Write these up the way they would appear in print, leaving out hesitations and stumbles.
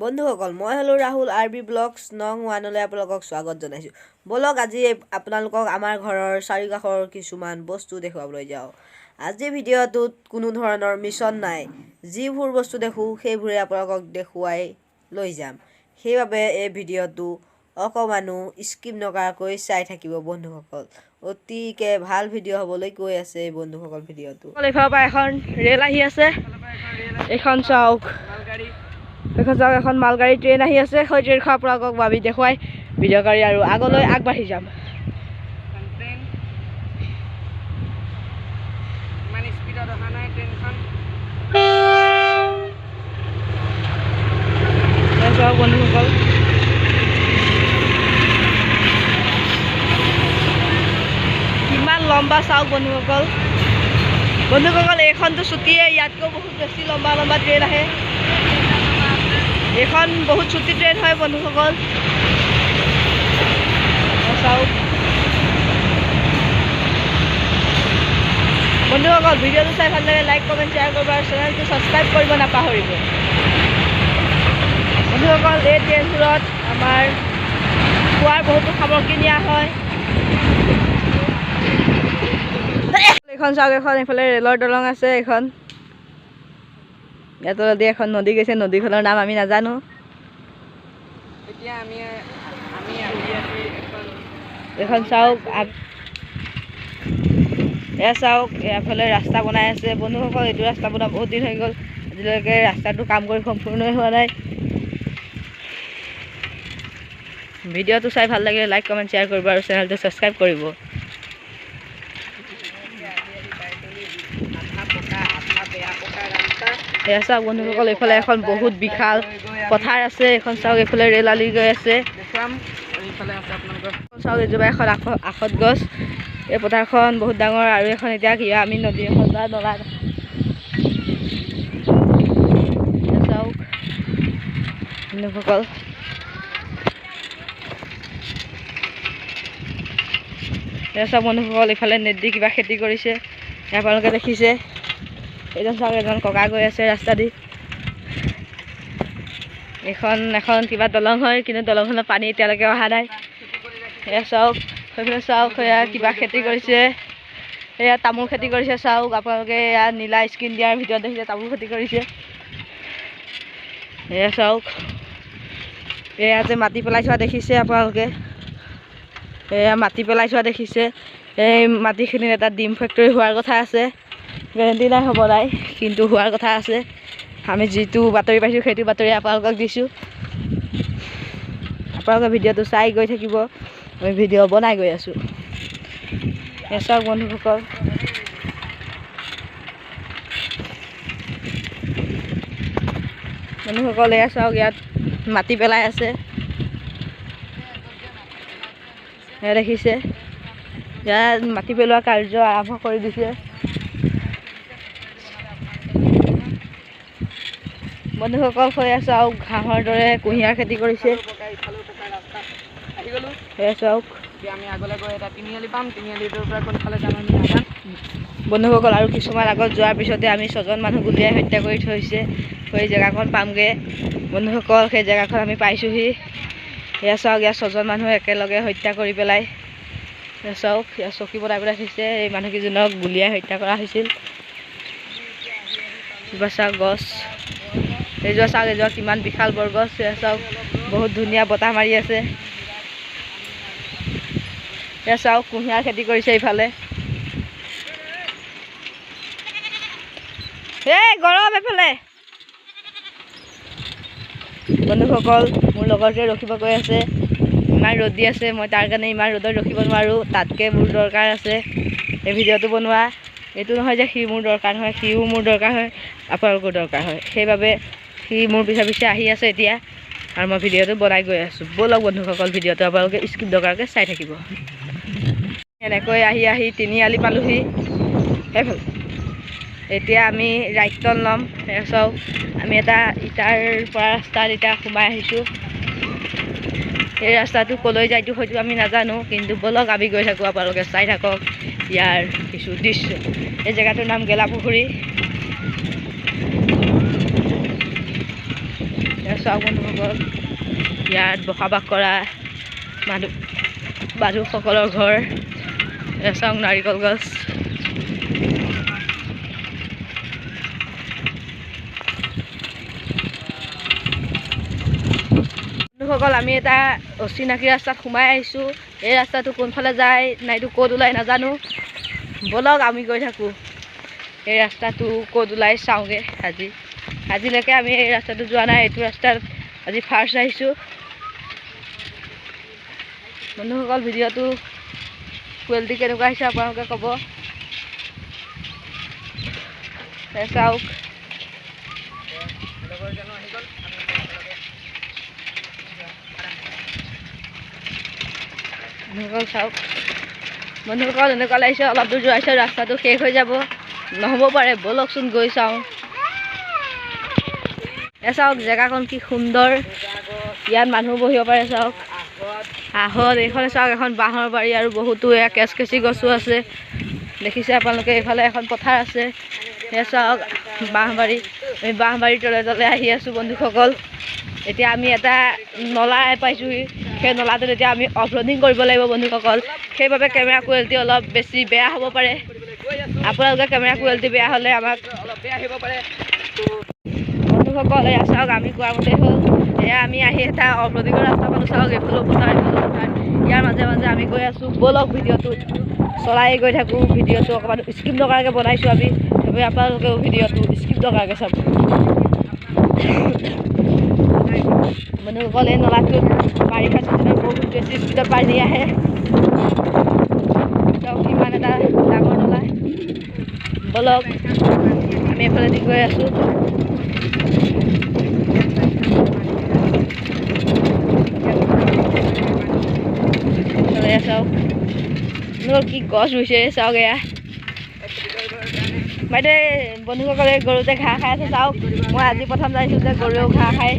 বন্ধুসকল মই হলো ৰাহুল আৰবি ব্লগছ নং 1 লৈ আপোনালোকক স্বাগত জনাইছো। বলক আজি আপোনালোকক আমাৰ ঘৰৰ চাৰিকাষৰ কিছুমান বস্তু দেখুৱাবলৈ যাওঁ। আজি ভিডিঅ'টোত কোনো ধৰণৰ মিছন নাই, যিবোৰ বস্তু দেখো সেইবোৰে আপোনালোকক দেখুৱাই লৈ যাম। সেইবাবে এই ভিডিঅ'টো অকমানো স্কিপ নকৰাকৈ চাই থাকিব বন্ধুসকল। অতিকে ভাল ভিডিঅ' হ'বলৈ গৈ আছে বন্ধুসকল ভিডিঅ'টো। এইফালৰ পৰা এখন ৰেল আহি আছে, এইখন চাওক। এখন মালগাড়ী ট্ৰেইন আহি আছে, সেই ট্ৰেইনখন আপোনালোকক আমি দেখুৱাই ভিডিঅ' কৰি আৰু আগলৈ আগবাঢ়ি যাম। বন্ধুসকল কিমান লম্বা চাওক বন্ধুসকল। এইখনতো ছুটিয়ে, ইয়াতকৈ বহুত বেছি লম্বা লম্বা ট্ৰেইন আহে। এইখন বহুত ছুটি ট্ৰেইন হয় বন্ধুসকল। চাওক বন্ধুসকল, ভিডিঅ'টো চাই ভাল লাগে লাইক কমেণ্ট শ্বেয়াৰ কৰিব আৰু চেনেলটো ছাবস্ক্ৰাইব কৰিব নাপাহৰিব। বন্ধুসকল, এই ট্ৰেইনবোৰত আমাৰ খোৱাৰ বহুতো সামগ্ৰী নিয়া হয়। এইখন চাওক, এখন এইফালে ৰেলৰ দলং আছে। এইখন ইয়াত তলেদি এখন নদী গৈছে, নদীখনৰ নাম আমি নাজানো। এখন চাওক, এয়া চাওক, এফালে ৰাস্তা বনাই আছে বন্ধুসকল। এইটো ৰাস্তা বনোৱা বহুত দিন হৈ গ'ল, আজিলৈকে ৰাস্তাটো কাম কৰি সম্পূৰ্ণই হোৱা নাই। ভিডিঅ'টো চাই ভাল লাগিলে লাইক কমেণ্ট শ্বেয়াৰ কৰিব আৰু চেনেলটো ছাবস্ক্ৰাইব কৰিব। এয়া চাওক বন্ধুসকল, এইফালে এখন বহুত বিশাল পথাৰ আছে। এইখন চাওক, এইফালে ৰেল আলি গৈ আছে। চাওক, এজোপা এখন আখত গছ। এই পথাৰখন বহুত ডাঙৰ আৰু এখন এতিয়া কিবা আমি নদী এখন বা নলা। চাওক বন্ধুসকল, চাওক বন্ধুসকল, ইফালে নেট দি কিবা খেতি কৰিছে, আপোনালোকে দেখিছে। এইজন চাওক, এজন ককা গৈ আছে ৰাস্তা দি। এখন কিবা দলং হয়, কিন্তু দলংখনত পানী এতিয়ালৈকে অহা নাই। এয়া চাওক, সেইফালে চাওক, এয়া কিবা খেতি কৰিছে। এয়া তামোল খেতি কৰিছে। চাওক আপোনালোকে, এয়া নীলা স্কিন দিয়াৰ ভিতৰত দেখিছে তামোল খেতি কৰিছে। এয়া চাওক, এয়া যে মাটি পেলাই থোৱা দেখিছে আপোনালোকে, এয়া মাটি পেলাই থোৱা দেখিছে। এই মাটিখিনিত এটা ডিম ফেক্টৰী হোৱাৰ কথা আছে, গেৰেণ্টি নাই হ'ব নাই, কিন্তু হোৱাৰ কথা আছে। আমি যিটো বাতৰি পাইছোঁ সেইটো বাতৰি আপোনালোকক দিছোঁ। আপোনালোকে ভিডিঅ'টো চাই গৈ থাকিব, আমি ভিডিঅ' বনাই গৈ আছোঁ। এয়া চাওক বন্ধুসকল, এয়া চাওক, ইয়াত মাটি পেলাই আছে, এয়া দেখিছে। ইয়াত মাটি পেলোৱা কাৰ্য আৰম্ভ কৰি দিছে বন্ধুসকল। হৈ চাওক, ঘাঁহৰ দৰে কুঁহিয়াৰ খেতি কৰিছে। চাওক বন্ধুসকল, আৰু কিছুমান আগত যোৱাৰ পিছতে আমি 6জন মানুহ গুলিয়াই হত্যা কৰি থৈছে। সেই জেগাখন পামগৈ বন্ধুসকল, সেই জেগাখন আমি পাইছোঁহি। এয়া চাওক, ইয়াত 6জন মানুহ একেলগে হত্যা কৰি পেলাই। এয়া চাওক, ইয়াত চকী বনাই পেলাই থৈছে। এই মানুহকেইজনক গুলিয়াই হত্যা কৰা হৈছিল। কিবা চাওক গছ, এইযোৰা চাওক, এইযোৰা কিমান বিশাল বৰগছ। এয়া চাওক, বহুত ধুনীয়া বতাহ মাৰি আছে। এয়া চাওক, কুঁহিয়াৰ খেতি কৰিছে ইফালে। এই গৰম এফালে বন্ধুসকল, মোৰ লগৰটোৱে ৰখিব গৈ আছে। ইমান ৰ'দ দি আছে, মই তাৰ কাৰণে ইমান ৰ'দত ৰখিব নোৱাৰোঁ। তাতকৈ মোৰ দৰকাৰ আছে এই ভিডিঅ'টো বনোৱা। এইটো নহয় যে সি মোৰ দৰকাৰ নহয়, সিও মোৰ দৰকাৰ হয়, আপোনালোকৰ দৰকাৰ হয়। সেইবাবে সি মোৰ পিছে পিছে আহি আছে এতিয়া, আৰু মই ভিডিঅ'টো বনাই গৈ আছোঁ। ব'লক বন্ধুসকল, ভিডিঅ'টো আপোনালোকে স্কিপ নকৰাকৈ চাই থাকিব। এনেকৈ আহি তিনিআলি পালোঁহি। সেইফালে এতিয়া আমি ৰাইট টাৰ্ণ ল'ম। চাওক, আমি এটা ইটাৰ পৰা ৰাস্তাত এতিয়া সোমাই আহিছোঁ। এই ৰাস্তাটো ক'লৈ যায়তো হয়তো আমি নাজানো, কিন্তু ব'লক আমি গৈ থাকোঁ, আপোনালোকে চাই থাকক ইয়াৰ কিছু দৃশ্য। এই জেগাটোৰ নাম গেলাপুখুৰী। চাওক বন্ধুসকল, ইয়াত বসবাস কৰা মানুহসকলৰ ঘৰ। চাওক নাৰিকল গছ। বন্ধুসকল, আমি এটা অচিনাকি ৰাস্তাত সোমাই আহিছোঁ। এই ৰাস্তাটো কোনফালে যায় নাইতো ক'ত ওলাই নাজানো। ব'লক আমি গৈ থাকোঁ। এই ৰাস্তাটো ক'ত ওলাই চাওঁগৈ। আজিলৈকে আমি এই ৰাস্তাটো যোৱা নাই। এইটো ৰাস্তাত আজি ফাৰ্ষ্ট আহিছোঁ। বন্ধুসকল, ভিডিঅ'টো কোৱালিটি কেনেকুৱা আহিছে আপোনালোকে ক'ব। চাওক বন্ধুসকল, চাওক বন্ধুসকল, এনেকুৱা লাগিছে অলপ দূৰ যোৱাৰ পিছত ৰাস্তাটো শেষ হৈ যাব। নহ'ব পাৰে, ব'লকচোন গৈ চাওঁ। চাওক জেগাখন কি সুন্দৰ, ইয়াত মানুহ বহিব পাৰে। চাওক আহত এইফালে চাওক এখন বাঁহৰ বাৰী আৰু বহুতো এয়া কেচকেচি গছো আছে। দেখিছে আপোনালোকে, এইফালে এখন পথাৰ আছে। সেয়া চাওক বাঁহবাৰী। আমি বাঁহবাৰীৰ তলে তলে আহি আছোঁ বন্ধুসকল। এতিয়া আমি এটা নলা পাইছোঁহি। সেই নলাটোত এতিয়া আমি অফৰোডিং কৰিব লাগিব বন্ধুসকল। সেইবাবে কেমেৰা কোৱালিটি অলপ বেছি বেয়া হ'ব পাৰে। আপোনালোকে কেমেৰা কোৱালিটি বেয়া হ'লে আমাক অলপ বেয়া আহিব পাৰে। বন্ধুসকল, এয়া চাওক আমি কোৱা মতে হ'ল। এয়া আমি আহি এটা অফৰোডিঙৰ ৰাস্তা পালোঁ। চাওক এইফালেও পথাৰ, এইফালেও পথাৰ। ইয়াৰ মাজে মাজে আমি গৈ আছোঁ। ব'লক ভিডিঅ'টো চলাই গৈ থাকোঁ। ভিডিঅ'টো অকণমান স্ক্ৰিপ্ট নকৰাকৈ বনাইছোঁ আমি। সেইবাবে আপোনালোকেও ভিডিঅ'টো স্ক্ৰিপ্ট নকৰাকৈ চাব। বন্ধুসকল, এই নলাটোত বাৰিষা চিজনত বহুত বেছি স্পীডত পানী আহে। চাওক কিমান এটা ডাঙৰ নলা। ব'লক আমি এইফালেদি গৈ আছোঁ। চাওক কি গছ ৰুইছে। চাওক এয়া বাইদেউ বন্ধুসকলে গৰুতে ঘাঁহ খাই আছে। চাওক মই আজি প্ৰথম জানিছোঁ যে গৰুৱেও ঘাঁহ খায়।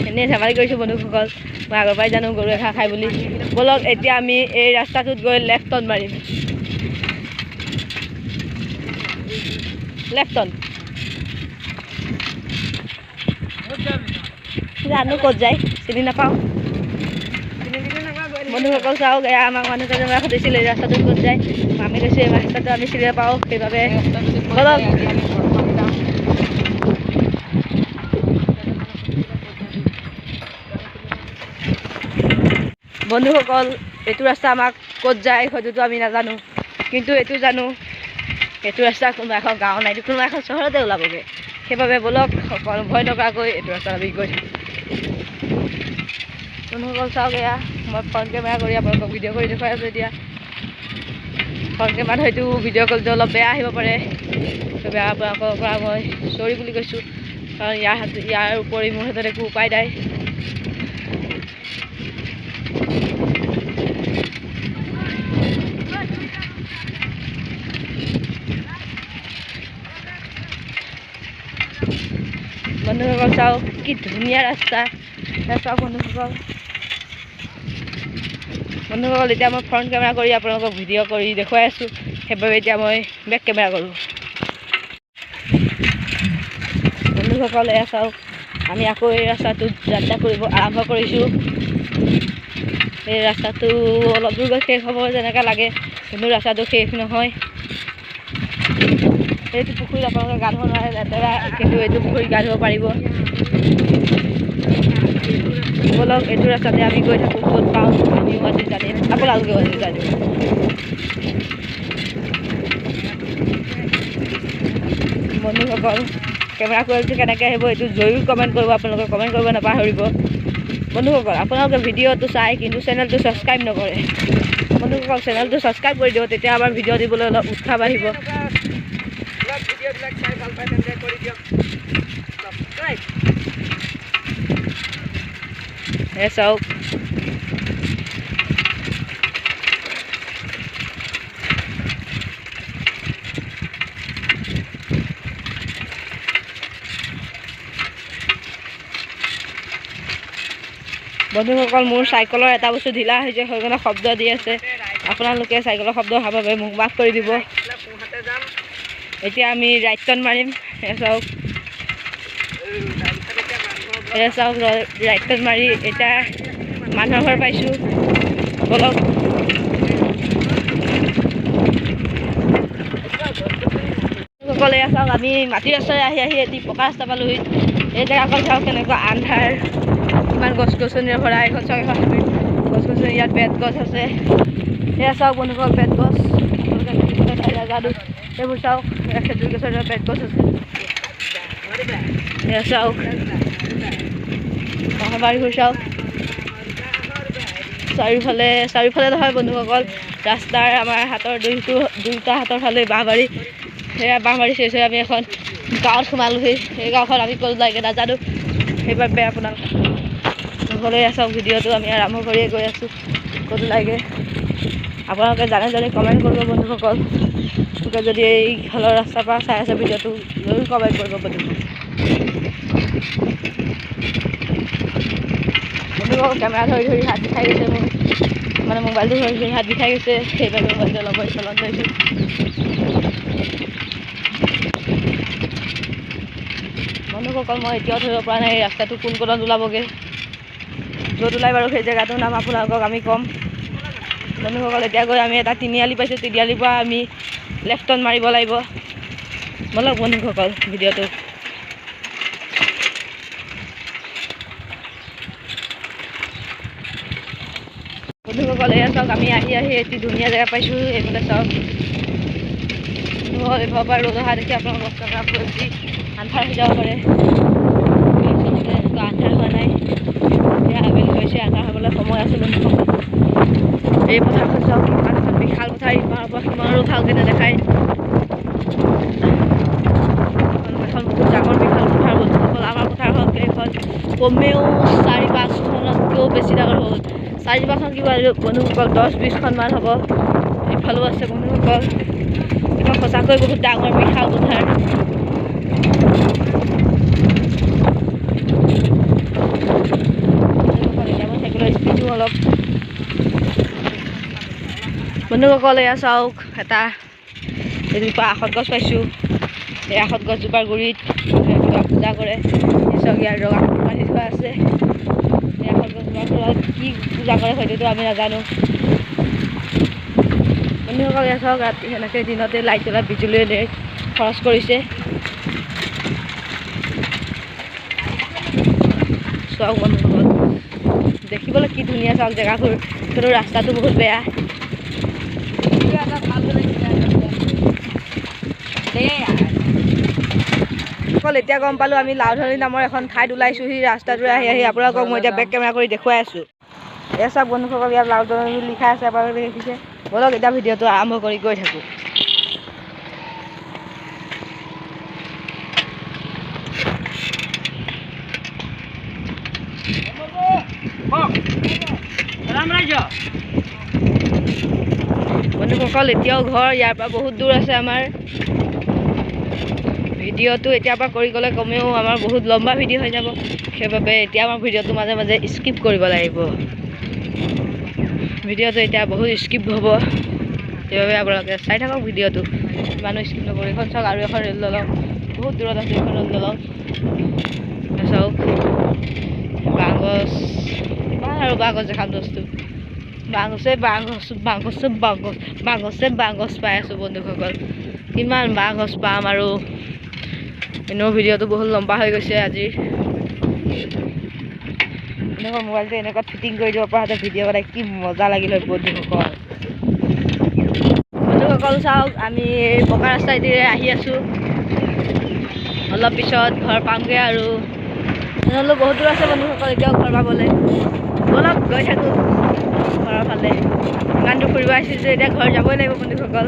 এনেই ধেমালি কৰিছোঁ বন্ধুসকল, মই আগৰ পৰাই জানো গৰুৱে ঘাঁহ খায় বুলি। ব'লক এতিয়া আমি এই ৰাস্তাটোত গৈ লেফ্টত মাৰিম। লেফ্টন জানো ক'ত যায়, চিনি নাপাওঁ বন্ধুসকল। চাওক এয়া আমাক মানুহ কেইজনে সুধিছিল এই ৰাস্তাটোত ক'ত যায়। আমি কৈছোঁ এই ৰাস্তাটো আমি চিনি নাপাওঁ। সেইবাবে ব'লক বন্ধুসকল, এইটো ৰাস্তা আমাক ক'ত যায় হয়তো আমি নাজানো, কিন্তু এইটো জানো এইটো ৰাস্তা কোনোবা এখন গাঁও নাইতো কোনোবা এখন চহৰতে ওলাবগৈ। সেইবাবে ব'লক ভয় নকৰাকৈ এইটো ৰাস্তাত আমি গৈ থাকোঁ। বন্ধুসকল, চাওক এয়া মই ফ্ৰণ্ট কেমেৰা কৰি আপোনালোকক ভিডিঅ' কৰি দেখুৱাই আছোঁ। এতিয়া ফ্ৰণ্ট কেমেৰাত হয়তো ভিডিঅ' কৰিলে অলপ বেয়া আহিব পাৰে। বেয়া আপোনালোকৰ পৰা মই চৰি বুলি কৈছোঁ, কাৰণ ইয়াৰ উপৰি মোৰ হাতত একো উপায় নাই। বন্ধুসকল, চাওক কি ধুনীয়া ৰাস্তা। চাওক বন্ধুসকল, এতিয়া মই ফ্ৰণ্ট কেমেৰা কৰি আপোনালোকক ভিডিঅ' কৰি দেখুৱাই আছোঁ। সেইবাবে এতিয়া মই বেক কেমেৰা কৰোঁ। বন্ধুসকল, এয়া চাওক আমি আকৌ এই ৰাস্তাটোত যাত্ৰা কৰিব আৰম্ভ কৰিছোঁ। এই ৰাস্তাটো অলপ দূৰ গৈ শেষ হ'ব যেনেকৈ লাগে, কিন্তু ৰাস্তাটো শেষ নহয়। এইটো পুখুৰীত আপোনালোকে গা ধুব নোৱাৰে, লেতেৰা, কিন্তু এইটো পুখুৰীত গা ধুব পাৰিব। ব'লক এইটো ৰাস্তাতে আমি গৈ থাকোঁ। ক'ত পাওঁ আমিও আজি জানিম, আপোনালোকেও আজি জানিব। বন্ধুসকল, কেমেৰা কোৱালিটি কেনেকৈ আহিব এইটো জৰুৰ কমেণ্ট কৰিব। আপোনালোকে কমেণ্ট কৰিব নাপাহৰিব। বন্ধুসকল, আপোনালোকে ভিডিঅ'টো চাই কিন্তু চেনেলটো ছাবস্ক্ৰাইব নকৰে। বন্ধুসকল, চেনেলটো ছাবস্ক্ৰাইব কৰি দিয়ক, তেতিয়া আমাৰ ভিডিঅ' দিবলৈ অলপ উৎসাহ বাঢ়িব। ভিডিঅ'বিলাক চাই ভাল পাই তেন্তে কৰি দিয়ক ছাবস্ক্ৰাইব। চাওক বন্ধুসকল, মোৰ চাইকেলৰ এটা বস্তু ঢিলা হৈছে, সেইকাৰণে শব্দ দি আছে। আপোনালোকে চাইকেলৰ শব্দ অহাৰ বাবে মোক মাফ কৰি দিব। এতিয়া আমি ৰাইট টাৰ্ণ মাৰিম। চাওক এয়া চাওক ৰাইট টাৰ্ণ মাৰি এতিয়া মানুহৰ ঘৰ পাইছোঁ বলক সকলে এয়া চাওক আমি মাটিৰ ৰাস্তাৰে আহি এটি পকা ৰাস্তা পালোহি এই জেগাকণ চাওক কেনেকুৱা আন্ধাৰ ইমান গছ গছনিৰে ভৰা এইখন চাওক এখন গছ গছনি ইয়াত বেত গছ আছে এয়া চাওক বন্ধুসকল বেত গছ নাজানো এইবোৰ চাওক এয়া খেজুৰ গছৰ বেত গছ আছে এয়া চাওক বাৰীবোৰ চাওক চাৰিওফালে নহয় বন্ধুসকল ৰাস্তাৰ আমাৰ হাতৰ দুইটা হাতৰ ফালে বাঁহবাৰী সেয়া বাঁহবাৰী শেষ হৈ আমি এখন গাঁৱত সোমালোহি সেই গাঁওখন আমি ক'ত লাগে নাজানো সেইবাবে আপোনালোকে চাওক ভিডিঅ'টো আমি আৰম্ভ কৰিয়ে গৈ আছোঁ ক'ত লাগে আপোনালোকে জানে কমেণ্ট কৰিব বন্ধুসকল গতিকে যদি এইফালৰ ৰাস্তাৰ পৰা চাই আছে ভিডিঅ'টো জৰুৰ কমেণ্ট কৰিব বন্ধুসকল কেমেৰা ধৰি হাত বিষাই গৈছে মোৰ মানে মোবাইলটো ধৰি হাত বিষাই গৈছে সেইবাবে মোবাইলটো অলপ চলন লৈছোঁ বন্ধুসকল মই এতিয়াও ধৰিব পৰা নাই ৰাস্তাটো কোন কোণত ওলাবগৈ য'ত ওলাই বাৰু সেই জেগাটোৰ নাম আপোনালোকক আমি ক'ম বন্ধুসকল এতিয়া গৈ আমি এটা তিনিআলি পাইছোঁ তিনিআলিৰ পৰা আমি লেফ্ট টাৰ্ণ মাৰিব লাগিব ব'লক বন্ধুসকল ভিডিঅ'টো বন্ধুসকল এয়া চাওক আমি আহি এটি ধুনীয়া জেগা পাইছোঁ এইফালে চাওক এইফালৰ পৰা ৰ'দ অহা দেখি আপোনালোক কষ্ট কৰি আন্ধাৰ হৈ যাব পাৰে আন্ধাৰ হোৱা নাই এতিয়া আবেলি হৈছে আন্ধাৰ হ'বলৈ সময় আছে বন্ধুসকল এই পথাৰখন চাওক ইমান এখন বিশাল পথাৰ ইমানৰ পৰা সিমানৰো ভালকৈ নেদেখায় এখন বহুত ডাঙৰ বিশাল পথাৰ বন্ধুসকল আমাৰ পথাৰখন এইখন কমেও 4-5খনতকৈও বেছি ডাঙৰ হ'ল 4-5খন কিবা বন্ধুসকল 10-20খনমান হ'ব এইফালেও আছে বন্ধুসকল এইখন সঁচাকৈ বহুত ডাঙৰ বিশাল পথাৰ স্পীডো অলপ বন্ধুসকল এয়া চাওক এটা এজোপা আখত গছ পাইছোঁ এই আখত গছজোপাৰ গুৰিত কিবা পূজা কৰে চাওক ইয়াৰ ৰঙা বান্ধি থোৱা আছে এই আখত গছজোপাৰ তলত কি পূজা কৰে হয়তো আমি নাজানো বন্ধুসকল এয়া চাওক ৰাতি সেনেকৈ দিনতে লাইট জ্বলাই বিজুলীৰে খৰচ কৰিছে চাওক বন্ধুসকল দেখিবলৈ কি ধুনীয়া চাওক জেগাবোৰ কিন্তু ৰাস্তাটো বহুত বেয়া এতিয়া গম পালোঁ আমি লাউধলি নামৰ এখন ঠাইত ওলাইছোঁহি ৰাস্তাটোৰে আহি আপোনালোকক মই এতিয়া বেক কেমেৰা কৰি দেখুৱাই আছোঁ এয়া চাওক বন্ধুসকল ইয়াত লাউধলি লিখা আছে আপোনালোকে দেখিছে ব'লক এতিয়া ভিডিঅ'টো আৰম্ভ কৰি গৈ থাকোঁ বন্ধুসকল এতিয়াও ঘৰ ইয়াৰ পৰা বহুত দূৰ আছে আমাৰ ভিডিঅ'টো এতিয়াৰ পৰা কৰি গ'লে কমেও আমাৰ বহুত লম্বা ভিডিঅ' হৈ যাব সেইবাবে এতিয়া আমাৰ ভিডিঅ'টো মাজে মাজে স্কিপ কৰিব লাগিব ভিডিঅ'টো এতিয়া বহুত স্কিপ হ'ব সেইবাবে আপোনালোকে চাই থাকক ভিডিঅ'টো ইমানো স্কিপ নকৰি এখন চাওক আৰু এখন ৰেল দলং বহুত দূৰত আছে এখন ৰেল দলং চাওক বাঁহগছ ইমান আৰু বাঁহগছ এখন বস্তু বাঁহগছে বাঁহগছ পাই আছোঁ বন্ধুসকল কিমান বাঁহগছ পাম আৰু এনেও ভিডিঅ'টো বহুত লম্বা হৈ গৈছে আজি এনেকুৱা মোবাইলটো এনেকুৱা ফিটিং কৰি দিব পৰা হ'লে ভিডিঅ' বনাই কি মজা লাগিল হয় বন্ধুসকল চাওক আমি পকা ৰাস্তাইদিৰে আহি আছোঁ অলপ পিছত ঘৰ পামগৈ আৰু তেনেহ'লে বহুত দূৰ আছে বন্ধুসকল এতিয়াও ঘৰ পাবলৈ ব'লক গৈ থাকোঁ ঘৰৰ ফালে ইমান দূৰ ফুৰিব আহিছোঁ যে এতিয়া ঘৰ যাবই লাগিব বন্ধুসকল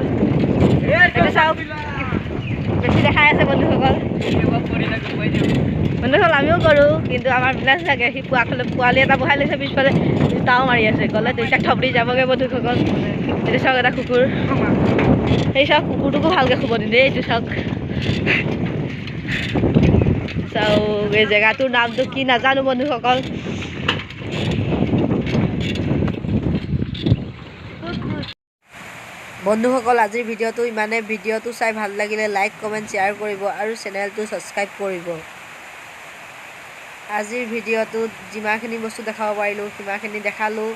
এতিয়া চাওক বেছি দেখাই আছে বন্ধুসকল আমিও কৰোঁ কিন্তু আমাৰ বিলাস লাগে সি পোৱালি এটা বহাই লৈছে পিছফালে তাও মাৰি আছে গ'লে দুইটাক থপৰি যাবগৈ বন্ধুসকল এইটো চাওক এটা কুকুৰ সেই চাওক কুকুৰটোকো ভালকৈ শুব নিদিয়ে এইটো চাওক চাওক এই জেগাটোৰ নামটো কি নাজানো বন্ধুসকল বন্ধুসকল আজিৰ ভিডিঅ'টো ইমানে ভিডিঅ'টো চাই ভাল লাগিলে লাইক কমেণ্ট শ্বেয়াৰ কৰিব আৰু চেনেলটো ছাবস্ক্ৰাইব কৰিব আজিৰ ভিডিঅ'টোত যিমানখিনি বস্তু দেখাব পাৰিলোঁ সিমানখিনি দেখালোঁ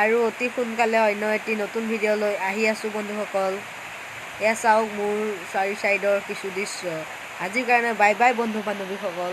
আৰু অতি সোনকালে অন্য এটি নতুন ভিডিঅ' লৈ আহি আছোঁ বন্ধুসকল। এয়া চাওক মোৰ চাৰি চাইডৰ কিছু দৃশ্য। আজিৰ কাৰণে বাই বাই বন্ধু বান্ধৱীসকল।